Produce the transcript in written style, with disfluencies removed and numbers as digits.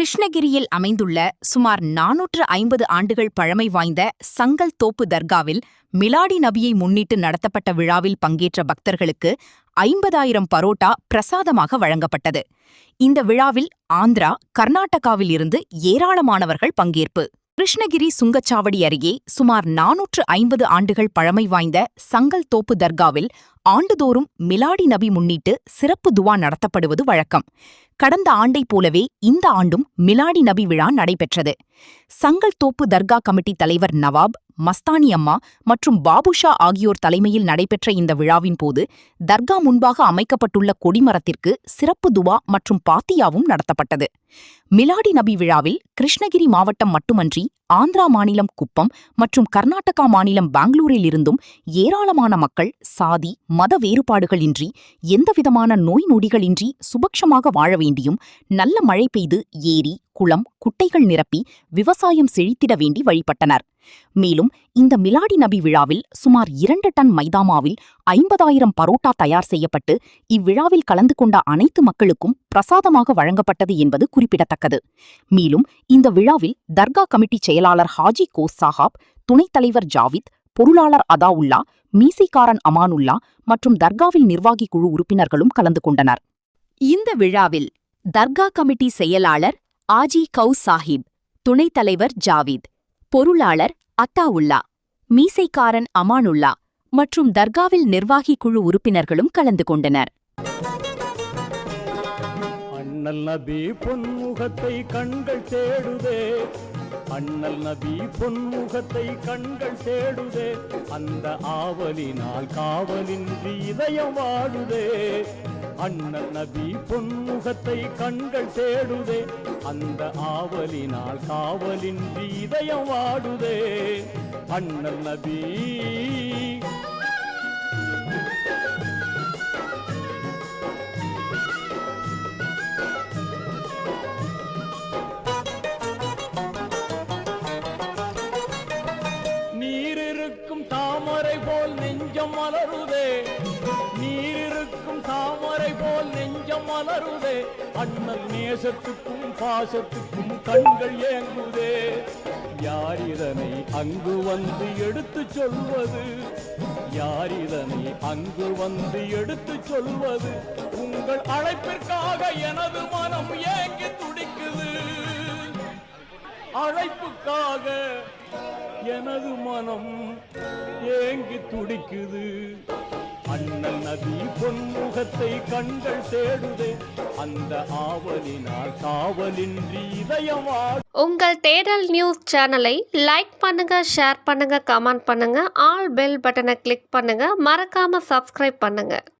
கிருஷ்ணகிரியில் அமைந்துள்ள சுமார் 450 ஆண்டுகள் பழமை வாய்ந்த சங்கல் தோப்பு தர்காவில் மிலாடி நபியை முன்னிட்டு நடத்தப்பட்ட விழாவில் பங்கேற்ற பக்தர்களுக்கு 50,000 பரோட்டா பிரசாதமாக வழங்கப்பட்டது. இந்த விழாவில் ஆந்திரா, கர்நாடகாவில் இருந்து ஏராளமானவர்கள் பங்கேற்பு. கிருஷ்ணகிரி சுங்கச்சாவடி அருகே சுமார் 450 ஆண்டுகள் பழமை வாய்ந்த சங்கல் தோப்பு தர்காவில் ஆண்டுதோறும் மிலாடி நபி முன்னிட்டு சிறப்பு துவா நடத்தப்படுவது வழக்கம். கடந்த ஆண்டைப் போலவே இந்த ஆண்டும் மிலாடி நபி விழா நடைபெற்றது. சங்கல் தோப்பு தர்கா கமிட்டி தலைவர் நவாப், மஸ்தானி அம்மா மற்றும் பாபுஷா ஆகியோர் தலைமையில் நடைபெற்ற இந்த விழாவின் போது தர்கா முன்பாக அமைக்கப்பட்டுள்ள கொடிமரத்திற்கு சிறப்பு துவா மற்றும் பாத்தியாவும் நடத்தப்பட்டது. மிலாடி நபி விழாவில் கிருஷ்ணகிரி மாவட்டம் மட்டுமன்றி ஆந்திரா மாநிலம் குப்பம் மற்றும் கர்நாடகா மாநிலம் பெங்களூரில் இருந்தும் ஏராளமான மக்கள் சாதி, மத வேறுபாடுகளின்றி எந்தவிதமான நோய் நொடிகளின்றி சுபக்ஷமாக வாழ வேண்டியும் நல்ல மழை பெய்து ஏரி, குளம், குட்டைகள் நிரப்பி விவசாயம் செழித்திட வேண்டி வழிபட்டனர். மேலும் இந்த மிலாடி நபி விழாவில் சுமார் 2 டன் மைதாமாவில் 50,000 பரோட்டா தயார் செய்யப்பட்டு இவ்விழாவில் கலந்து கொண்ட அனைத்து மக்களுக்கும் பிரசாதமாக வழங்கப்பட்டது என்பது குறிப்பிடத்தக்கது. மேலும் இந்த விழாவில் தர்கா கமிட்டி செயலாளர் ஹாஜி கோஸ் சாஹாப், துணைத் தலைவர் ஜாவித், பொருளாளர் அதாவுல்லா, மீசைக்காரன் அமானுல்லா மற்றும் தர்காவில் நிர்வாகி குழு உறுப்பினர்களும் கலந்து கொண்டனர். இந்த விழாவில் தர்கா கமிட்டி செயலாளர் ஆஜி கவுஸ் சாஹிப், துணைத் தலைவர் ஜாவித், பொருளாளர் அத்தாவுல்லா, மீசைக்காரன் அமானுல்லா மற்றும் தர்காவில் நிர்வாகி குழு உறுப்பினர்களும் கலந்து கொண்டனர். அண்ணல் நபி பொன்முகத்தை கண்கள் தேடுதே, அண்ணல் நபி பொன்முகத்தை கண்கள் தேடுதே, அந்த ஆவலினால் காவலின்றி இதயம் வாடுதே. அண்ணல் நபி பொன்முகத்தை கண்கள் தேடுதே, அந்த ஆவலினால் காவலின்றி இதயம் வாடுதே. அண்ணல் நபி நீரிருக்கும் தாமரை போல் நெஞ்சம் மலருதே, நீரிருக்கும் தாமரை போல் நெஞ்சம் மலருதே. அண்ணல் நேசத்துக்கும் பாசத்துக்கும் கண்கள் ஏங்குதே. யார் இதனை அங்கு வந்து எடுத்து சொல்வது, யார் இதனை அங்கு வந்து எடுத்து சொல்வது. உங்கள் அழைப்பிற்காக எனது மனம் ஏங்கி துடிக்குது, அழைப்புக்காக எனது மனம் ஏங்கி துடிக்குது. அண்ணல் நபி பொன்முகத்தை கண்கள் தேடுதே, அந்த ஆவலினால் காவலின்றி இதயம். உங்கள் தேடல் நியூஸ் சேனலை லைக் பண்ணுங்க, ஷேர் பண்ணுங்க, கமெண்ட் பண்ணுங்க, ஆல் பெல் பட்டனை கிளிக் பண்ணுங்க, மறக்காம சப்ஸ்கிரைப் பண்ணுங்க.